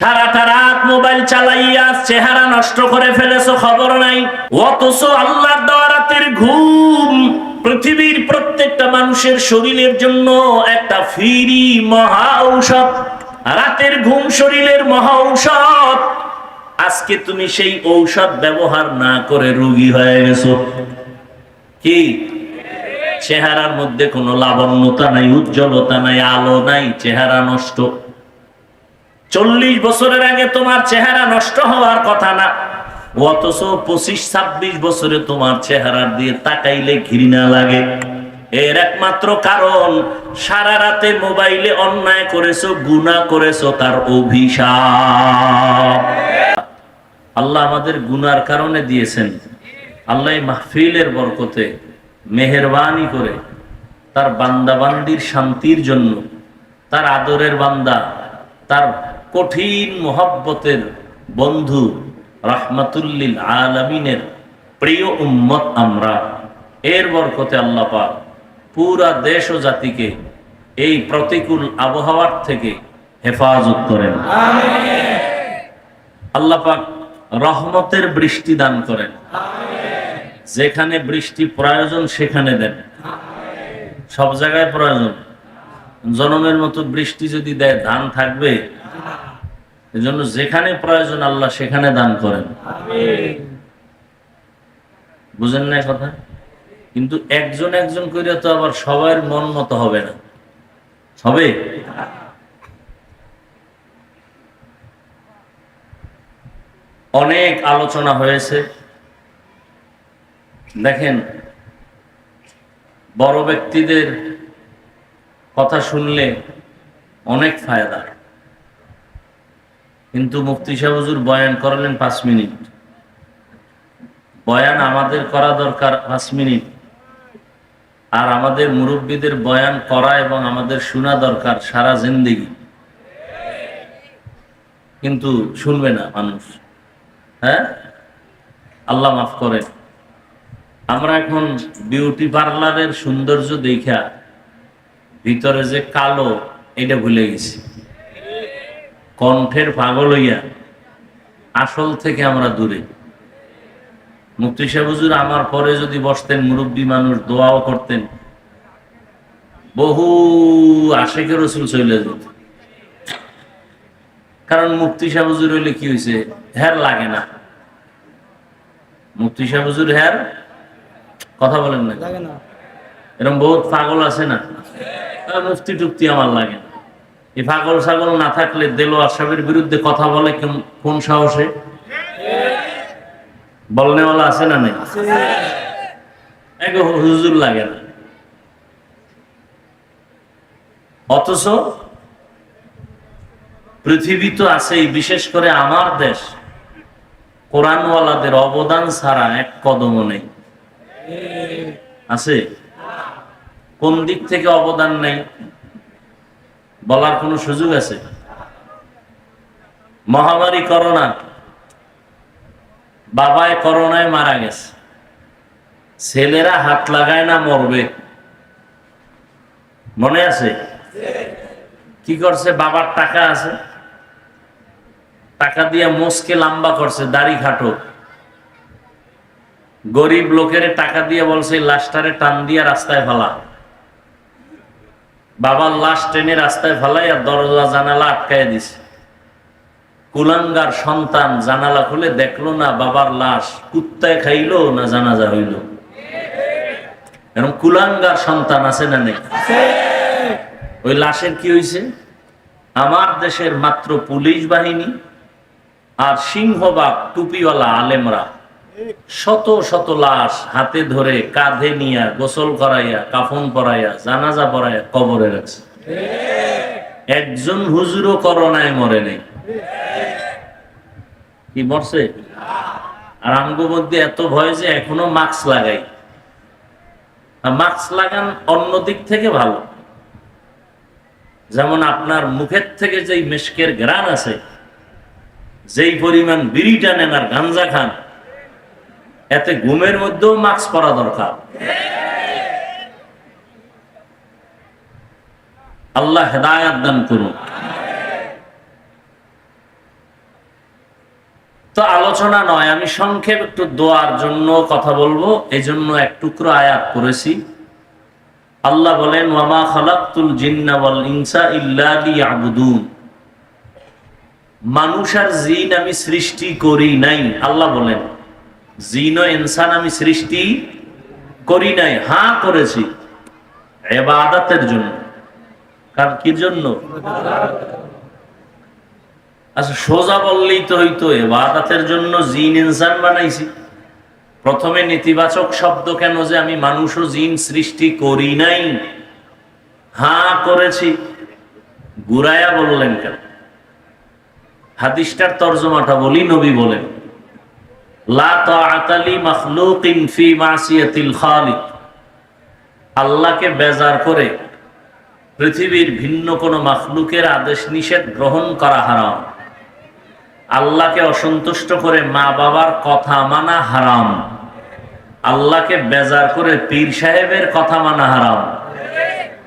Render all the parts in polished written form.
সারাটা রাত মোবাইল চালাইয়া চেহারা নষ্ট করে ফেলেছো, খবর নাই। অথচ আল্লাহর দেওয়া রাতের ঘুম পৃথিবীর প্রত্যেকটা মানুষের শরীরের জন্য একটা ফ্রি মহা ঔষধ। রাতের ঘুম শরীরের মহা ঔষধ। আজকে তুমি সেই ঔষধ ব্যবহার না করে রোগী হয়ে গেছো। কি চেহারার মধ্যে কোনো লাবণ্যতা নাই, উজ্জ্বলতা নাই, আলো নাই, চেহারা নষ্ট। 40 বছরের আগে তোমার চেহারা নষ্ট হওয়ার কথা না, অথচ 25-26 বছরে তোমার চেহারা দিয়ে তাকাইলে ঘৃণা লাগে। এর একমাত্র কারণ সারা রাতে মোবাইলে অন্যায় করেছো, গুনাহ করেছো, তার অভিশাপ। আল্লাহ আমাদের গুনার কারণে দিয়েছেন। আল্লাহ মাহফিলের বরকতে মেহেরবানি করে তার বান্দা বান্দির শান্তির জন্য, তার আদরের বান্দা, তার কঠিন মোহব্বতের বন্ধু, রাহমাতুল্লিল আলামিনের প্রিয় উম্মত আমরা, এর বরকতে আল্লাহ পাক পুরা দেশ ও জাতিকে এই প্রতিকূল আবহাওয়ার থেকে হেফাজত করেন। আল্লাহ পাক রহমতের বৃষ্টি দান করেন। যেখানে বৃষ্টি প্রয়োজন সেখানে দেন। সব জায়গায় প্রয়োজন। জনমের মতো বৃষ্টি যদি দেয় ধান থাকবে? এজন্য যেখানে প্রয়োজন আল্লাহ সেখানে দান করেন। বুঝেন না কথা? কিন্তু একজন একজন করে তো আবার সবার মন মতো হবে না, হবে? অনেক আলোচনা হয়েছে। দেখেন, বড় ব্যক্তিদের কথা শুনলে অনেক ফায়দা, কিন্তু মুফতি সাহেব হুজুর বয়ান করলেন 5 মিনিট। বয়ান আমাদের করা দরকার 5 মিনিট, আর আমাদের মুরব্বীদের বয়ান করা এবং আমাদের শোনা দরকার সারা জিন্দেগি। কিন্তু শুনবে না মানুষ। হ্যাঁ, আল্লাহ মাফ করে। আমরা এখন বিউটি পার্লারের সৌন্দর্য দেখা ভিতরে যে কালো এটা ভুলে গেছি। কণ্ঠের পাগল হইয়া আসল থেকে আমরা দূরে। মুফতি সাহেব হুজুর আমার পরে যদি বসতেন, মুরব্বী মানুষ, দোয়াও করতেন, বহু আশিকে রাসূল চলে যেত। কারণ মুফতি সাহেব হুজুর হইলে কি হয়েছে, হের লাগে না। মুফতি সাহেব হুজুর হের কথা বলেন না, এরকম বহুত পাগল আছে না, মুফতি টুফতি আমার লাগে না। এই পাগল ছাগল না থাকলে দেলোয়ার সাহেবের বিরুদ্ধে কথা বলে কোন সাহসে? বলনেওয়ালা আছে না নেই? হুজুর লাগে না। অথচ পৃথিবী তো আছেই, বিশেষ করে আমার দেশ, কোরআনওয়ালাদের অবদান ছাড়া এক কদমও নেই। আছে? কোন দিক থেকে অবদান নেই বলার কোন সুযোগ আছে? মহামারী করোনা, বাবায় করোনায় মারা গেছে, ছেলেরা হাত লাগায় না মরবে, মনে আছে? কি করছে? বাবার টাকা আছে, টাকা দিয়ে মোষকে লম্বা করছে, দাড়ি খাটো। গরিব লোকের টাকা দিয়ে বলছে লাশটারে টান দিয়া রাস্তায় ফেলা। বাবার লাশ টেনে রাস্তায় ফেলাই আর দরজা জানালা আটকায় দিছে। কুলাঙ্গার সন্তান জানালা খুলে দেখলো না বাবার লাশ, কুত্তায় খাইলো না জানাজা হইল। এরকম কুলাঙ্গার সন্তান আছে না নেই? ওই লাশের কি হয়েছে? আমার দেশের মাত্র পুলিশ বাহিনী আর সিংহবাগ টুপিওয়ালা আলেমরা শত শত লাশ হাতে ধরে কাঁধে নিয়ে গোসল করাইয়া, কাফন পরাইয়া, জানাজা পরাইয়া কবরে রাখছে। একজন হুজুরও করোনায় মরে নেই। কি মরছে? আর আমগো মধ্যে এত ভয় যে এখনো মাস্ক লাগাই। মাস্ক লাগান অন্য দিক থেকে ভালো। যেমন আপনার মুখের থেকে যেই মেশকের ঘ্রাণ আছে, যেই পরিমাণ বিড়ি টানেন আর গাঞ্জা খান, এতে ঘুমের মধ্যেও মাস্ক পরা দরকার। আল্লাহ হেদায়েত দান করুন। তো আলোচনা নয়, আমি সংক্ষেপ একটু দোয়ার জন্য কথা বলবো, এই জন্য এক টুকরো আয়াত পড়েছি। আল্লাহ বলেন, ওয়ামা খালাকতুল জিন্না ওয়াল ইনসা ইল্লা লিয়াবুদুন। মানুষ আর জিন আমি সৃষ্টি করি নাই। আল্লাহ বলেন জিন ও ইনসান আমি সৃষ্টি করি নাই, হ্যাঁ করেছি ইবাদতের জন্য। কার কি জন্য? আচ্ছা সোজা বললেই তো হইতো, ইবাদতের জন্য জিন ইনসান বানাইছি। প্রথমে নেতিবাচক শব্দ কেন যে আমি মানুষ ও জিন সৃষ্টি করি নাই? হ্যাঁ করেছি, গুরায়া বললেন কেন? হাদিসটার তরজমাটা বলি, নবী বলেন, লা তাআতা লি মাখলুকিন ফি মাসিয়াতিল খালিক। আল্লাহকে বেজার করে পৃথিবীর ভিন্ন কোন মাখলুকের আদেশ নিষেধ গ্রহণ করা হারাম। আল্লাহকে অসন্তুষ্ট করে মা বাবার কথা মানা হারাম। আল্লাহকে বেজার করে পীর সাহেবের কথা মানা হারাম।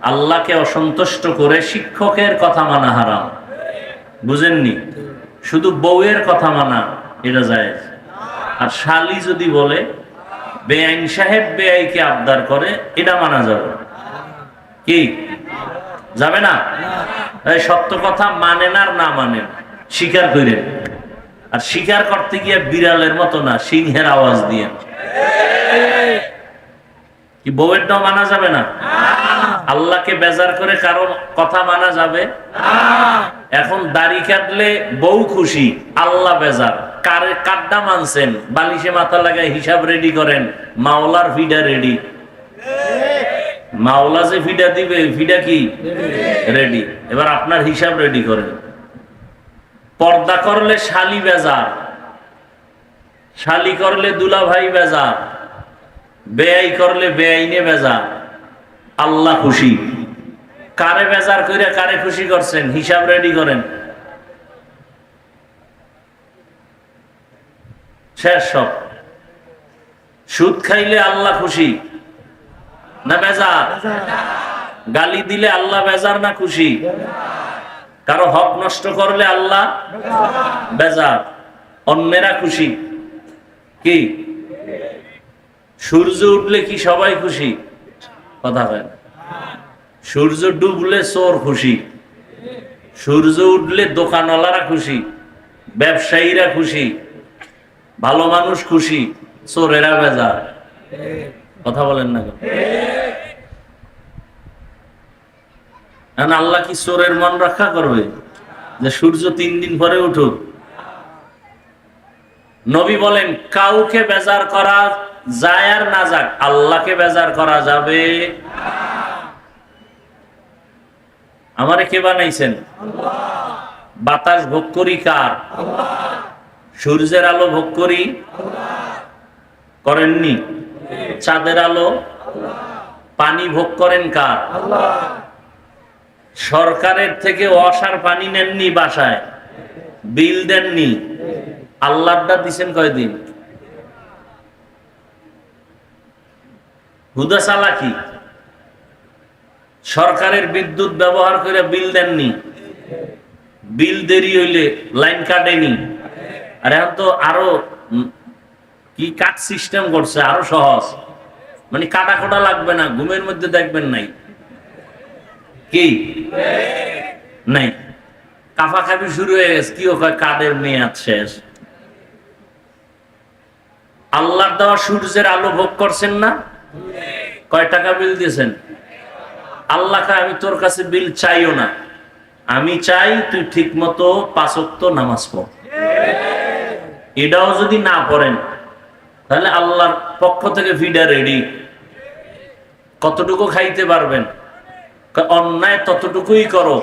আল্লাহকে অসন্তুষ্ট করে শিক্ষকের কথা মানা হারাম। বুঝেননি? শুধু বউয়ের কথা মানা এটা জায়েজ। আর শালি যদি বলে বেআইন সাহেব বেআইকে আবদার করে, এটা মানা যাবে কি? যাবে না। এই সত্য কথা মানেন আর না মানেন, স্বীকার করেন। আর স্বীকার করতে গিয়ে বিড়ালের মতো না, সিংহের আওয়াজ দিয়ে। কি বউয়েরটাও মানা যাবে না? আল্লাহকে বেজার করে কারণ কথা মানা যাবে? এখন দাড়ি কাটলে বউ খুশি, আল্লাহ বেজার। কাড্ডা মানছেন, বালিশে মাথা লাগায় হিসাব রেডি করেন, মাওলার ফিডা রেডি। মাওলা যে ফিডা দিবে, ফিডা কি রেডি। এবার আপনার হিসাব রেডি করেন। পর্দা করলে শালি বেজার, শালি করলে দুলা ভাই বেজার, বেআই করলে বেআইনে বেজার। আল্লাহ খুশি। কারে বেজার করে কারে খুশি করছেন, হিসাব রেডি করেন। শেষ সব। সুদ খাইলে আল্লাহ খুশি না বেজার? গালি দিলে আল্লাহ বেজার না খুশি? কারো হক নষ্ট করলে আল্লাহ বেজার, অন্যেরা খুশি। কি সূর্য উঠলে কি সবাই খুশি? কথা হয় না। সূর্য ডুবলে চোর খুশি, সূর্য উঠলে দোকানওয়ালারা খুশি, ব্যবসায়ীরা খুশি, ভালো মানুষ খুশি, চোরেরা বেজার। কথা বলেন না? আল্লাহ কি চোরের মন রক্ষা করবে যে সূর্য 3 দিন পরে উঠুক? নবী বলেন কাউকে বেজার করা যায় আর না যাক, আল্লাহকে বেজার করা যাবে। আমারে কে বানাইছেন? বাতাস ভোগ করি কার? সূর্যের আলো ভোগ করি করেননি? চাঁদের আলো, পানি ভোগ করেন কার? সরকারের থেকে ওয়াসার পানি নেননি, বাসায় বিল দেননি, আল্লাহটা দিছেন কয়দিন? হুদা চালাকি। সরকারের বিদ্যুৎ ব্যবহার করে বিল দেননি, বিল দেরি হইলে লাইন কাটেনি। আর এখন তো আরো কি কাট সিস্টেম করছে, আরো সহজ, মানে কাটা কোটা লাগবে না, ঘুমের মধ্যে দেখবেন নাই কি নাই, কাফা খাবি শুরু হয়ে গেছে। কি হয়, কাদের মেয়াদ শেষ। আল্লাহর দেওয়া সূর্যের আলো ভোগ করছেন না? কয় টাকা বিল দিয়েছেন? আল্লাহ কা আমি তোর কাছে বিল চাইও না, আমি চাই তুই ঠিক মতো 5 ওয়াক্ত নামাজ পড়। এটাও যদি না পড়েন তাহলে আল্লাহর পক্ষ থেকে ফিডা রেডি। কতটুকু খাইতে পারবেন? অন্যায় ততটুকুই করো,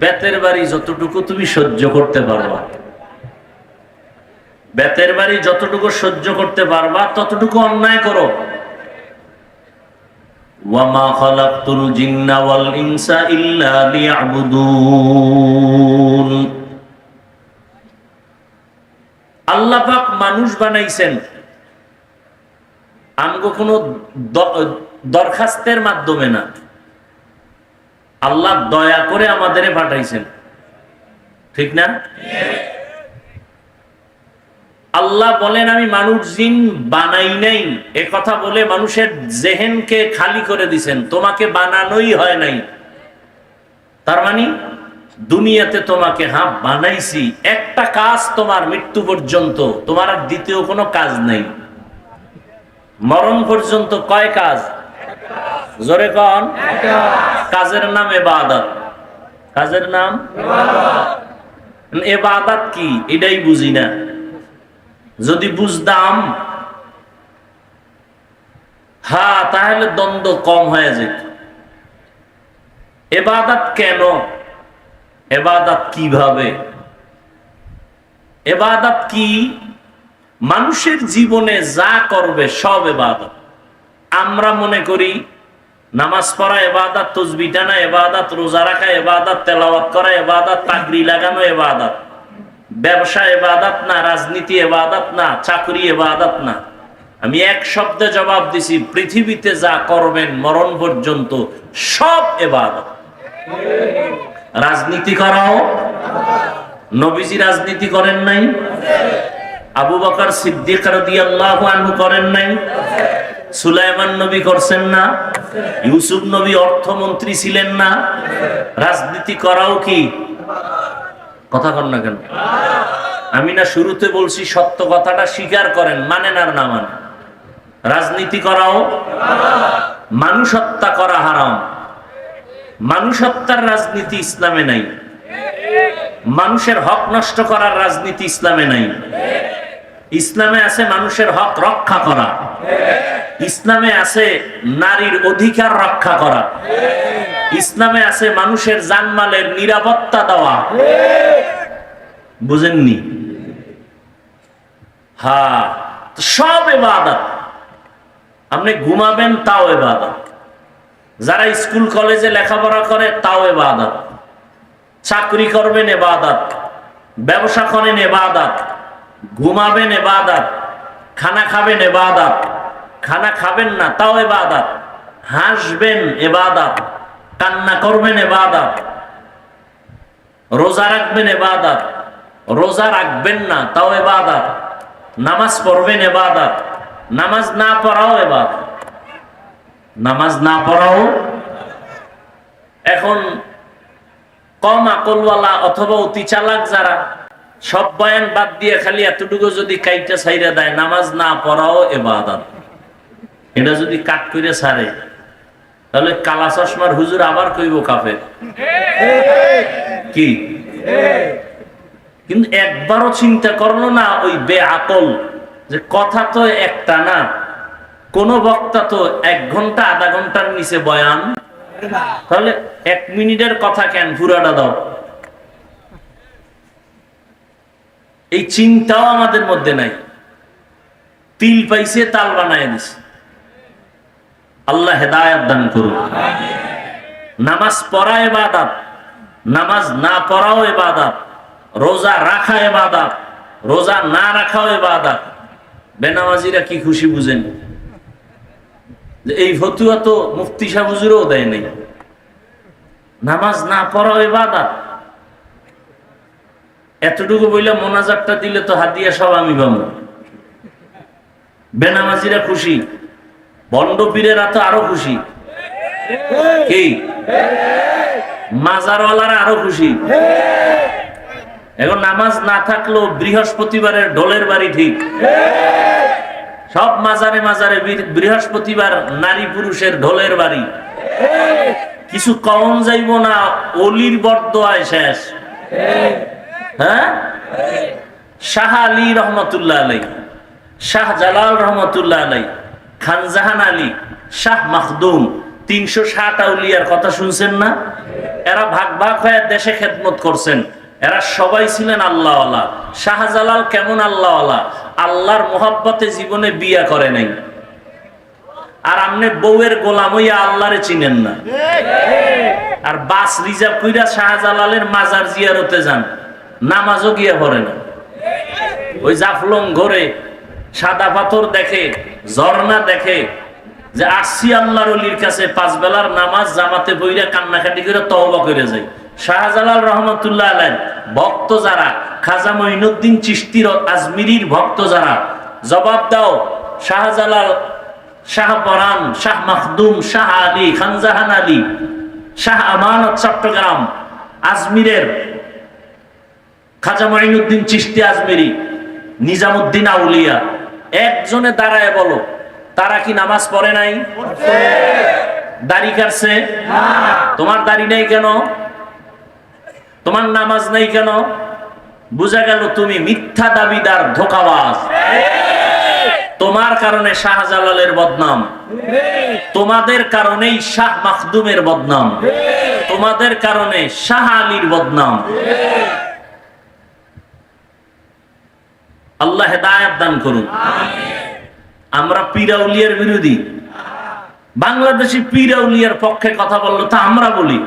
বেতের বাড়ি যতটুকু তুমি সহ্য করতে পারবা, বেতের বাড়ি যতটুকু সহ্য করতে পারবা ততটুকু অন্যায় করো। ওয়ামা খালাকতুল জিন্না ওয়াল ইনসা ইল্লা লিয়াবুদুন। আল্লাহ পাক মানুষ বানাইছেন আমগো কোনো দরখাস্তের মাধ্যমে না, আল্লাহ দয়া করে আমাদের পাঠাইছেন। ঠিক না? আল্লাহ বলেন আমি মানুষ জিন বানাই নাই, এ কথা বলে মানুষের জেহেনকে খালি করে দিছেন, তোমাকে বানানোই হয় নাই। তার মানে দুনিয়াতে তোমাকে বানাইছি, একটা কাজ তোমার মৃত্যু পর্যন্ত, তোমার আর দ্বিতীয় কোনো কাজ নাই। মরণ পর্যন্ত কয় কাজ? জোরে কন। কাজের নাম ইবাদত। কাজের নাম ইবাদত। কি এটাই বুঝি না। যদি বুঝতাম তাহলে দ্বন্দ্ব কম হয়ে যেত। ইবাদত কেন, ইবাদত কিভাবে, ইবাদত কি? মানুষের জীবনে যা করবে সব ইবাদত। আমরা মনে করি নামাজ পড়া ইবাদত, তাসবিহ টানা ইবাদত, রোজা রাখা ইবাদত, তেলাওয়াত করা ইবাদত, পাগড়ি লাগানো ইবাদত। ব্যবসা ইবাদত না, রাজনীতি ইবাদত না, চাকরি ইবাদত না। আমি এক শব্দে জবাব দিছি, পৃথিবীতে যা করবেন মরণ পর্যন্ত সব ইবাদত। রাজনীতি করাও, নবীজি রাজনীতি করেন নাই? আবু বকর সিদ্দিক রাদিয়াল্লাহু আনহু করেন নাই? সুলাইমান নবী করছেন না? ইউসুফ নবী অর্থমন্ত্রী ছিলেন না? রাজনীতি করাও কি? কথা কন না কেন? আমি না শুরুতে বলছি সত্য কথাটা স্বীকার করেন, মানেন আর না মানেন। রাজনীতি করাও, মানুষ হত্যা করা হারাম। মানুষ হত্যার রাজনীতি ইসলামে নাই। মানুষের হক নষ্ট করার রাজনীতি ইসলামে নাই। ইসলামে আছে মানুষের হক রক্ষা করা। ইসলামে আছে নারীর অধিকার রক্ষা করা। ইসলামে আছে মানুষের জানমালের নিরাপত্তা দেওয়া। বুঝেননি? সব ইবাদত। আপনি ঘুমাবেন তাও ইবাদত, যারা স্কুল কলেজে লেখাপড়া করে তাও ইবাদত, চাকরি করবেন ইবাদত, ব্যবসা করেন ইবাদত, ঘুমাবেন ইবাদত, খানা খাবেন ইবাদত, খানা খাবেন না তাও ইবাদত, হাসবেন ইবাদত, কান্না করবেন ইবাদত, রোজা রাখবেন ইবাদত, রোজা রাখবেন না তাও ইবাদত, নামাজ পড়বেন ইবাদত, নামাজ না পড়াও ইবাদত, নামাজ না পড়াও। এখন কম আকলওয়ালা অথবা অতি চালাক যারা, সব বয়ান বাদ দিয়ে খালি এতটুকু যদি কাইটা ছাইরা দেয়, নামাজ না পড়াও ইবাদত, এটা যদি কাট করে ছাড়ে, তাহলে কালা চশমার হুজুর আবার কইব কাফের। কি? কিন্তু একবারও চিন্তা করলো না ওই বেআকল, যে কথা তো একটা না, কোন বক্তা তো 1 ঘন্টা আধা ঘন্টার নিচে বয়ান, তাহলে 1 মিনিটের কথা কেন পুরাটা দাও? এই চিন্তাও আমাদের মধ্যে নাই। তিল পাইছে তাল বানায় দিছে। আল্লাহ হেদায়েত দান করুন। নামাজ পড়া ইবাদত, নামাজ না পড়াও ইবাদত, রোজা রাখা ইবাদত, রোজা না রাখাও ইবাদত। বেনামাজিরা কি খুশি বুঝেন? এই ফতুয়া তো মুফতি সাহেব হুজুরও দেয় নাই। নামাজ না পড়াও ইবাদত। এতটুকু বইলে মোনাজাতটা দিলে তো হাদিয়া সব আমি পাবো। বেনামাজিরা খুশি, বন্ড পীরেরা তো আরো খুশি। কি? মাজারওয়ালারা আরো খুশি। এখন নামাজ না থাকলেও বৃহস্পতিবারের ঢোলের বাড়ি ঠিক। সব মাজারে মাজারে বৃহস্পতিবার নারী পুরুষের ঢোলের বাড়ি। কিছু কম যাইব না, অলির বরদোয়ায় শেষ। হ্যাঁ, শাহ আলী রহমতুল্লাহ আলাই, শাহ জালাল রহমতুল্লাহ আলাই, খানজাহান আলী, শাহ মাখদুম, 360 আউলিয়ার কথা শুনছেন না? এরা ভাগ ভাগ হয়ে দেশে খেদমত করছেন। এরা সবাই ছিলেন আল্লাহওয়ালা। শাহজালাল কেমন আল্লাহওয়ালা? আল্লাহর মোহাব্বতে জীবনে বিয়া করে নাই। আর আপনি বউয়ের গোলাম হইয়া আল্লাহরে চিনেন না। আর বাস রিজার্ভ কইরা শাহজালালের মাজার জিয়ারতে যান, নামাজও গিয়া পড়ে না। ওই জাফলং ঘরে সাদা পাথর দেখে, ঝর্ণা দেখে, যে আসছি আল্লাহর ওলির কাছে, 5 বেলার নামাজ জামাতে বইরা কান্নাকাটি করে তওবা করে যায়। শাহজালাল রহমতুল্লাহ আলাইহি ভক্ত যারা খাজা মঈনুদ্দিন চিশতির আজমিরির ভক্ত যারা, জবাব দাও। শাহজালাল, শাহ পরান, শাহ মাখদুম, শাহ আলী, খানজাহান আলী, শাহ আমানত চট্টগ্রাম, আজমিরের খাজা মঈনুদ্দিন চিশতি আজমিরি, নিজামুদ্দিন আউলিয়া, একজনে দাঁড়ায় বলো তারা কি নামাজ পড়ে নাই? দাড়ি কাটছে? তোমার দাড়ি নাই কেন? তোমার নামাজ নাই কেন? বুঝা গেল তুমি মিথ্যা দাবিদার, ধোঁকাবাজ। তোমার কারণে শাহজালালের বদনাম, তোমাদের কারণেই শাহ মাখদুমের বদনাম, তোমাদের কারণে শাহ আলীর বদনাম। আল্লাহ হেদায়েত দান করুন। আমরা পীর আউলিয়ার বিরোধী, বাংলাদেশি পীর আউলিয়ার পক্ষে কথা বললো তা আমরা বলি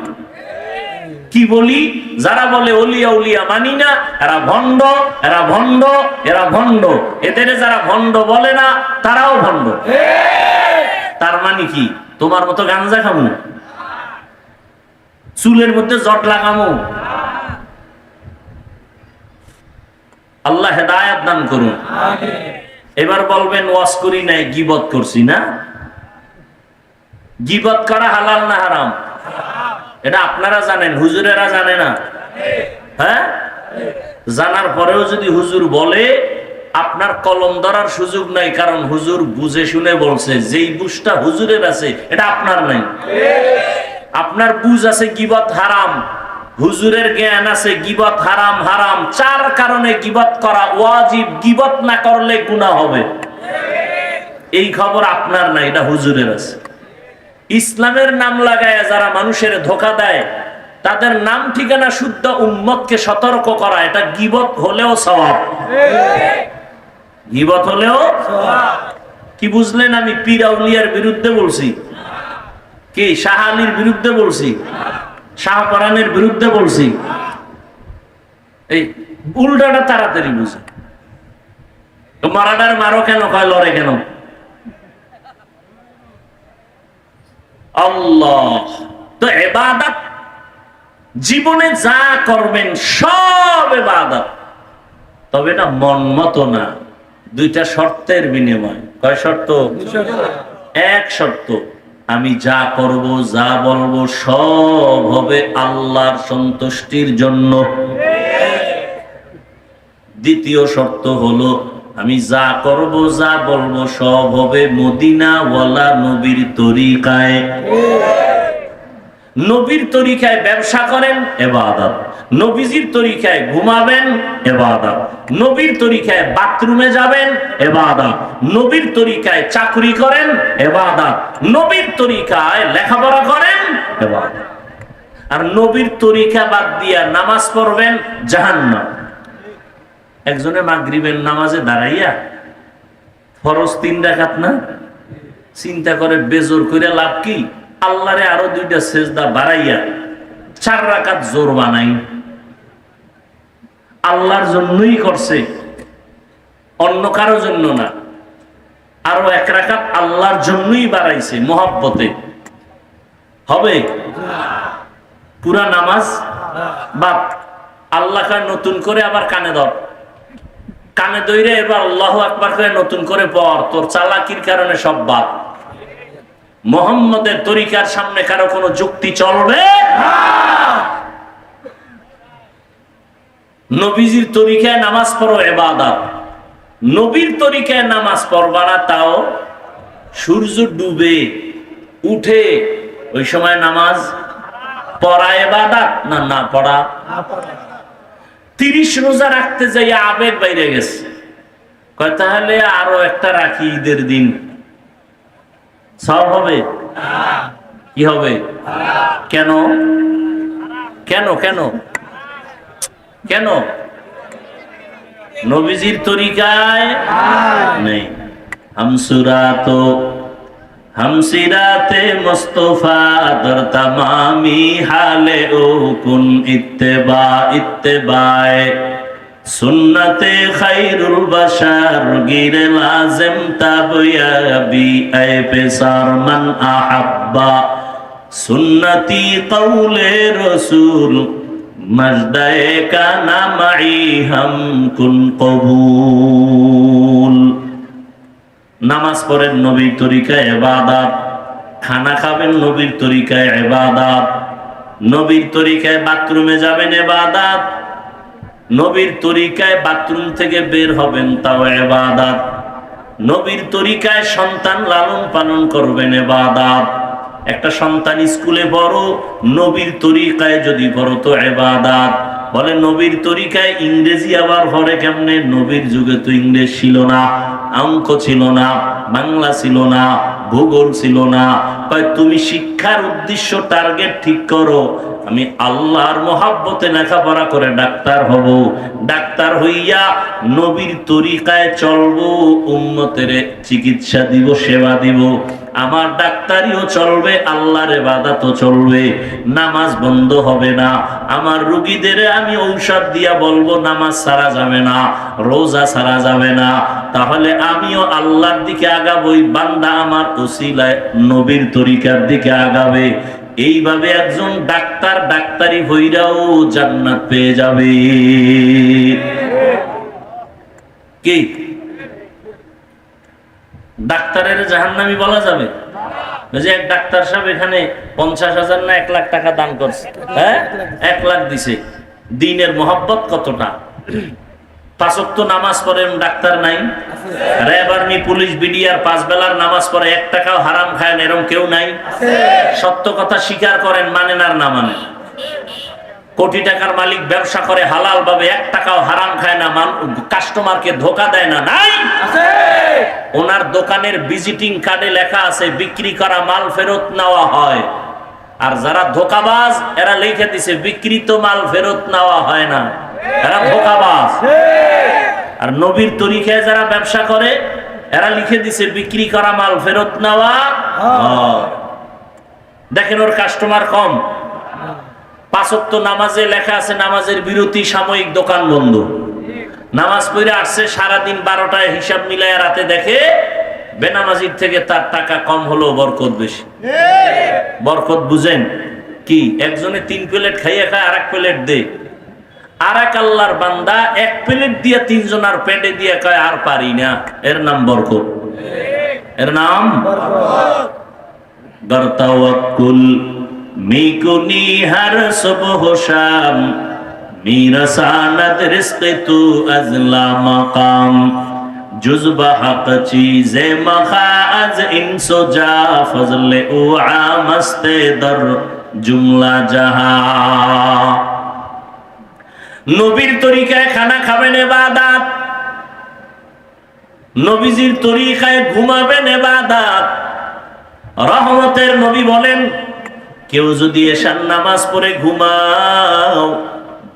কি বলি? যারা বলে অলিয়া উলিয়া মানি না, এরা ভণ্ড, এরা ভণ্ড, এরা ভণ্ড। এদের যারা ভণ্ড বলে না তারাও ভণ্ড। তার মানে কি? তোমার মতো গাঞ্জা খামু, চুলের মধ্যে জট লাগামু? আল্লাহ হেদায়েত দান করুন। এবার বলবেন ওয়াজ করি নাই, গীবত করছি না? গীবত করা হালাল না হারাম? এটা আপনারা জানেন, হুজুরেরা জানে না। হ্যাঁ, জানার পরেও যদি হুজুর বলে, আপনার কলম ধরার সুযোগ নাই, কারণ হুজুর বুঝে শুনে বলছে। যেই বুঝটা হুজুরের আছে এটা আপনার নাই। আপনার বুঝ আছে গীবত হারাম, হুজুরের জ্ঞান আছে গীবত হারাম। হারাম চার কারণে গীবত করা ওয়াজিব, গীবত না করলে গুনাহ হবে। এই খবর আপনার নাই, এটা হুজুরের আছে। ইসলামের নাম লাগায় যারা মানুষের ধোঁকা দেয়, তাদের নাম ঠিকানা শুদ্ধ উম্মতকে সতর্ক করা, এটা গীবত হলেও সওয়াব। গীবত হলেও কি বুঝলেন? আমি পীর আউলিয়ার বিরুদ্ধে বলছি কি? শাহ আলীর বিরুদ্ধে বলছি, শাহ পরানের বিরুদ্ধে বলছি? এই উল্টাটা তাড়াতাড়ি বুঝে। মারাডার মারো কেন, কয় লড়ে কেন? আল্লাহ তো ইবাদত, জীবনে যা করবেন সব ইবাদত, তবে এটা মন মতো না। দুইটা শর্তের বিনিময়। কয় শর্ত? এক শর্ত, আমি যা করব, যা বলবো সব হবে আল্লাহর সন্তুষ্টির জন্য। দ্বিতীয় শর্ত হলো, আমি যা করব, যা বলবো সব হবে মদিনাওয়ালা নবীর তরিকায়। নবীর তরিকায় ব্যবসা করেন, ইবাদত। নবীজির তরিকায় ঘুমাবেন, ইবাদত। নবীর তরিকায় বাথরুমে যাবেন, ইবাদত। নবীর তরিকায় চাকরি করেন, ইবাদত। নবীর তরিকায় লেখাপড়া করেন, ইবাদত। আর নবীর তরিকা বাদ দিয়া নামাজ পড়বেন, জাহান্নাম। একজনে মাগরিবের নামাজে দাঁড়াইয়া ফরজ 3 রাকাত না, চিন্তা করে বেজোর করে লাভ কি? আল্লাহরে আরো 2টা সেজদা বাড়াইয়া 4 রাকাত জোর বানাই। আল্লাহর জন্যই করছে, অন্য কারো জন্য না। আরো 1 রাকাত আল্লাহর জন্যই বাড়াইছে, মোহাব্বতে। হবে? পুরা নামাজ বাদ। আল্লাহ নতুন করে আবার কানে ধর, কানে ধরে এবার আল্লাহু আকবার করে নতুন করে পড়। তোর চালাকির কারণে সব বাদ। মুহাম্মদের তরিকার সামনে কারো কোনো যুক্তি চলবে না। নবীজির তরিকায় নামাজ পড়ো, ইবাদত। নবীর তরিকায় নামাজ পড়বা না, তাও সূর্য ডুবে উঠে ওই সময় নামাজ পড়া ইবাদত না? না পড়া। 30 রোজা রাখতে যাই আবেগ বাইরে গেছে, কয় তাহলে আরো একটা রাখি, ঈদের দিন সব হবে। কি হবে? কেন কেন কেন কেন? নবীজির তরিকায় নেই। হামসিরাতে মুস্তফা দর তামামি হালে ও কুন ইত্তেবায়ে সুন্নতে খায়রুল বাশার গিরে লাজিম তাবয়াবি আই পেসার মান আহাব্বা সুন্নতি কওলে রাসূল মজদায়ে কানা মাই হাম কুন কবুল। নামাজ পড়েন নবীর তরিকায় ইবাদত, খানা খাবেন নবীর তরিকায় ইবাদত, নবীর তরিকায় বাথরুমে যাবেন ইবাদত, নবীর তরিকায় বাথরুম থেকে বের হবেন তাও ইবাদত, নবীর তরিকায় সন্তান লালন পালন করবেন ইবাদত। একটা সন্তান স্কুলে পড়ো, নবীর তরিকায় যদি পড়ো তো ইবাদত। বলে নবীর তরিকায় ইংরেজি আবার পড়ে কেমনে? নবীর যুগে তো ইংরেজ ছিল না, অঙ্ক ছিল না, বাংলা ছিল না, ভূগোল ছিল না। তুমি শিক্ষার উদ্দেশ্য টার্গেট ঠিক করো, আমি আল্লাহর মহাব্বতে লেখাপড়া করে ডাক্তার হব, ডাক্তার হইয়া নবীর তরিকায় চলবো, উম্মতের চিকিৎসা দিব, সেবা দিব। আমার ডাক্তারিও চলবে, আল্লাহর ইবাদতও চলবে, নামাজ বন্ধ হবে না। আমার রোগীদের আমি ঔষধ দিয়া বলবো নামাজ ছাড়া যাবে না, রোজা ছাড়া যাবে না। তাহলে আমিও আল্লাহর দিকে আগাবই, বান্দা আমার ওসিলায় নবীর তরিকার দিকে আগাবে। এইভাবে একজন ডাক্তার ডাক্তারি হইরাও জান্নাত পেয়ে যাবে। কি ডাক্তারের জাহান্নামী বলা যাবে? যে এক ডাক্তার সাহেব এখানে 50,000 না 1 লাখ টাকা দান করছে, হ্যাঁ 1 লাখ দিছে। দিনের মহব্বত কতটা! 5 ওয়াক্ত নামাজ পড়েন, ডাক্তার নাই। র্যাব আর্মি পুলিশ বিডিআর 5 বেলার নামাজ পড়ে, 1 টাকাও হারাম খায় না, এরকম কেউ নাই। সত্য কথা স্বীকার করেন, মানেন আর না মানেন। কোটি টাকার মালিক ব্যবসা করে হালাল ভাবে, 1 টাকাও হারাম খায় না, কাস্টমারকে ধোকা দেয় না, নাই? ওনার দোকানের ভিজিটিং কার্ডে লেখা আছে বিক্রি করা মাল ফেরত নেওয়া হয়। আর যারা ধোকাবাজ এরা লিখে দিছে বিক্রিত মাল ফেরত নেওয়া হয় না, এরা ধোকাবাজ। আর নবীর তরিকায় যারা ব্যবসা করে এরা লিখে দিছে বিক্রি করা মাল ফেরত নেওয়া হয়। দেখেন ওর কাস্টমার কম। 5 ওয়াক্ত নামাজে লেখা আছে নামাজের বিরতি, সাময়িক দোকান বন্ধ। নামাজ পড়ে আসছে সারাদিন 12টায়, হিসাব মিলায় রাতে দেখে বেনামাজির থেকে তার টাকা কম হলো, বরকত বেশি। বরকত বুঝেন কি? একজনে 3 প্লেট খাইয়ে খায়, আর 1 প্লেট দে। আর এক আল্লাহর বান্দা 1 প্লেট দিয়ে 3 জনের পেটে দিয়ে কয় আর পারি না, এর নাম বরকত, এর নাম বরকত। গরতাওয়াক্কুল মিকুনি হর সুবহ শাম, میرا ساند رزق تو ازلا مقام جزبہ حق چیز مخا از انسو جا فضل او عامست در جملہ جہاں। নবীর তরিকায় খানা খাবেন ইবাদত, নবীজির তরিকায় ঘুমাবেন ইবাদত। রহমতের নবী বলেন কেউ যদি এশার নামাজ পড়ে ঘুমাও,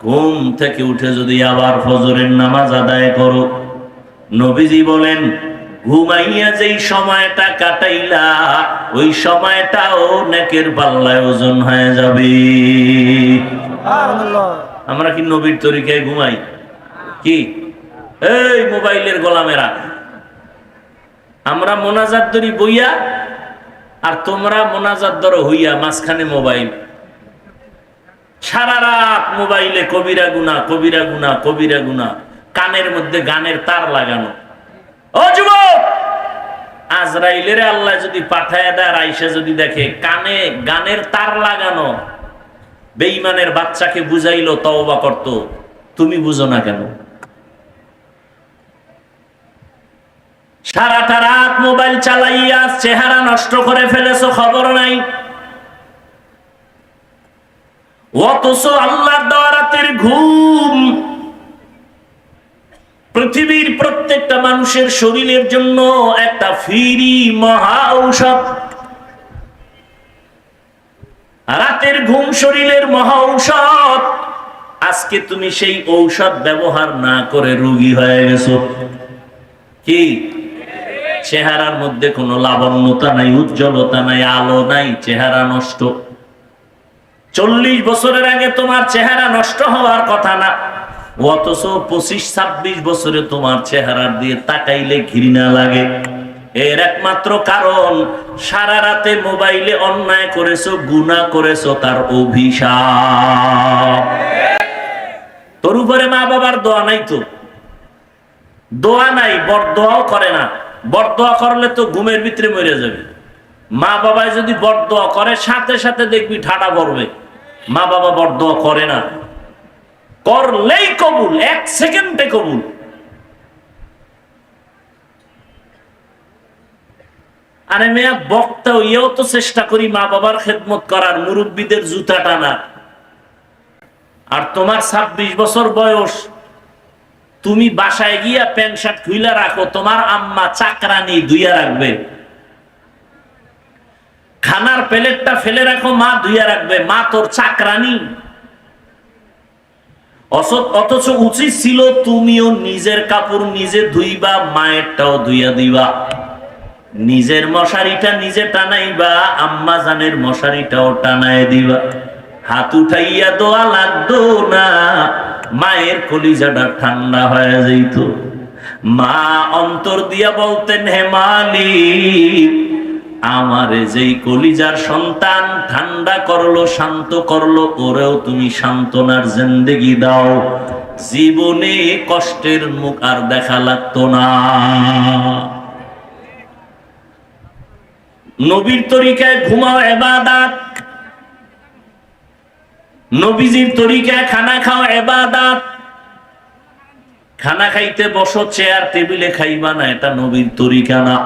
ঘুম থেকে উঠে যদি আবার ফজরের নামাজ আদায় করো, নবীজি বলেন ঘুমাইয়া যেই সময়টা কাটাইলা ওই সময়টাও নেকের পাল্লায় ওজন হয়ে যাবে। আমরা কি নবীর তরিকায় ঘুমাই? কি এই মোবাইলের গোলামেরা, আমরা মোনাজাত ধরি বইয়া, আর তোমরা মোনাজাত ধরো হইয়া, মাঝখানে মোবাইল। সারা রাত মোবাইলে কবিরা গুনাহ, কবিরা গুনাহ, কবিরা গুনাহ, কানের মধ্যে গানের তার লাগানো। ও যুবক, আজরাইলের আল্লাহ যদি পাঠায় দেয়, আয়েশা যদি দেখে কানে গানের তার লাগানো, বেঈমানের বাচ্চাকে বুঝাইলো তওবা করতো, তুমি বুঝো না কেন? সারাটা রাত মোবাইল চালাইয়া চেহারা নষ্ট করে ফেলেছো, খবর নাই। অথচ আল্লাহর দেওয়া রাতের ঘুম পৃথিবীর প্রত্যেকটা মানুষের শরীরের জন্য একটা ফ্রি মহা ঔষধ। রাতের ঘুম শরীরের মহা ঔষধ। আজকে তুমি সেই ঔষধ ব্যবহার না করে রোগী হয়ে গেছো। কি চেহারার মধ্যে কোনো লাবণ্যতা নাই, উজ্জ্বলতা নাই, আলো নাই, চেহারা নষ্ট। 40 বছরের আগে তোমার চেহারা নষ্ট হওয়ার কথা না, অথচ 25-26 বছরে তোমার চেহারার দিয়ে তাকাইলে ঘৃণা লাগে। এর একমাত্র কারণ সারা রাতে মোবাইলে অন্যায় করেছো, গুনাহ করেছো, তার অভিশাপ। ওর উপরে মা বাবার দোয়া নাই তো, দোয়া নাই, বরদোয়াও করে না। বরদোয়া করলে তো ঘুমের ভিতরে মরে যাবে। মা বাবায় যদি বরদোয়া করে সাথে সাথে দেখবি ঠাডা পড়বে। মা বাবা বরদোয়া করে না, করলেই কবুল, 1 সেকেন্ডে কবুল। আরে মেয়া বক্তা হইয়াও তো চেষ্টা করি মা বাবার খেদমত করার, মুরব্বীদের জুতা টানা। আর তোমার 26 বছর বয়স, তুমি বাসায় গিয়া প্যান্ট শার্ট খুইলা রাখো, তোমার আম্মা চাকরানি ধুইয়া রাখবে। খানার প্লেটটা ফেলে রাখো, মা ধুইয়া রাখবে। মা তোর চাকরানি। অথচ উচিত ছিল তুমিও নিজের কাপড় নিজে ধুইবা, মায়েরটাও ধুইয়া দিবা। নিজের মশারিটা নিজে টানাইবা, আম্মা জানের মশারিটাও টানায় দিবা। হাত উঠাইয়া দোয়া লাগতো না, মায়ের কলিজাটা ঠান্ডা হয়ে যাইত। মা অন্তর দিয়া বলতেন, হে মালিক, আমারে যেই কলিজার সন্তান ঠান্ডা করলো, শান্ত করলো, ওরেও তুমি সান্ত্বনার জিন্দেগি দাও, জীবনে কষ্টের মুখ আর দেখা লাগতো না। নবীর তরিকায় ঘুমাও ইবাদত, নবীজির তরিকায় খানা খাও ইবাদত। খানা খাইতে বসো, চেয়ার টেবিলে খাইবা না, এটা নবীর তরিকা না।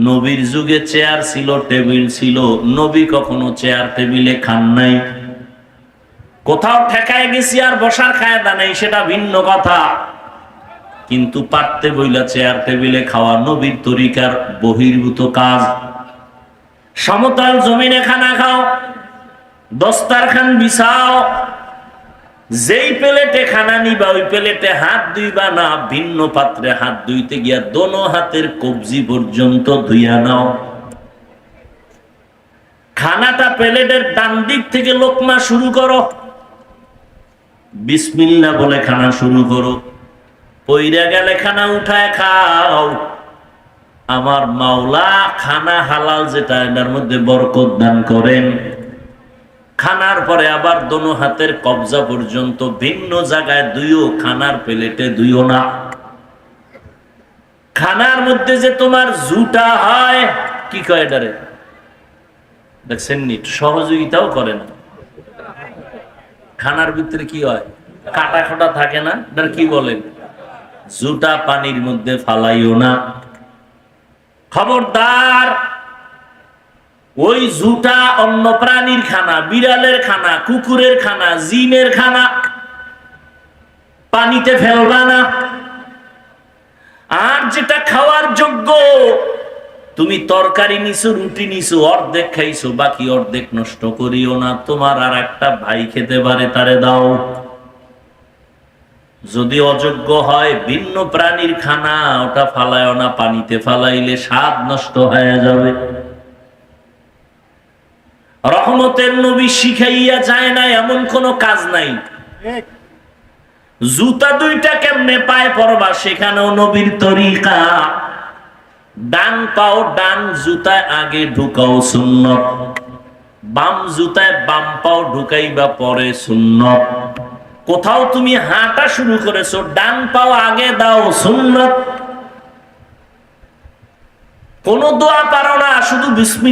নবীর যুগে চেয়ার ছিল, টেবিল ছিল, নবী কখনো চেয়ার টেবিলে খান নাই। কোথাও ঠেকায় গেছি আর বসার কায়দা নেই, সেটা ভিন্ন কথা, কিন্তু পারতে বইলা চেয়ার টেবিলে খাওয়া নবীর তরিকার বহির্ভূত কাজ। সমতল জমিনে খানা খাও, দস্তারখান বিছাও, যেই প্লেটে খানা নিবা ওই প্লেটে হাত ধুইবা না, ভিন্ন পাত্রে হাত ধুইতে গিয়া দোনো হাতের কবজি পর্যন্ত ধুইয়া নাও। খানাটা প্লেটের ডান দিক থেকে লোকমা শুরু করো, বিসমিল্লাহ বলে খানা শুরু করো। পইরা গেলে খানা উঠায় খাও। আমার মাওলা খানা হালাল যেটা, এটার মধ্যে বরকত দান করেন। খানার পরে আবার দোনো হাতের কবজা পর্যন্ত ভিন্ন জায়গায় দুইও, খানার প্লেটে দুইও না। খানার মধ্যে যে তোমার জুটা হয়, কি কয় এটারে, দেখছেন নি, সহযোগিতাও করে না। খানার ভিতরে কি হয়, কাটা খোটা থাকে না, এটার কি বলেন, জুটা পানির মধ্যে ফালাইও না। খবরদার, ওই জুটা অন্য প্রাণীর খানা, বিড়ালের খানা, কুকুরের খানা, জিনের খানা, পানিতে ফেলবা না। আর যেটা খাওয়ার যোগ্য, তুমি তরকারি নিছো, রুটি নিছো, অর্ধেক খাইছো, বাকি অর্ধেক নষ্ট করিও না। তোমার আর একটা ভাই খেতে পারে, তারে দাও। যদি অযোগ্য হয় ভিন্ন প্রাণীর খানা, ওটা ফালায় না, পানিতে ফালাইলে স্বাদ নষ্ট হয়ে যাবে। রহমতের নবী শিখাইয়া যায় না এমন কোন কাজ নাই। জুতা দুইটা কেমনে পায়ে পরবা, সেখানেও নবীর তরিকা। ডান পাও ডান জুতায় আগে ঢুকাও, সুন্নত। বাম জুতায় বাম পাও ঢুকাইবা পরে, সুন্নত। কোথাও তুমি হাঁটা শুরু করেছো, ডান পাও আগে দাও, সুন্নত। কোন দোয়া পারো না, শুধু বিসমিল্লাহ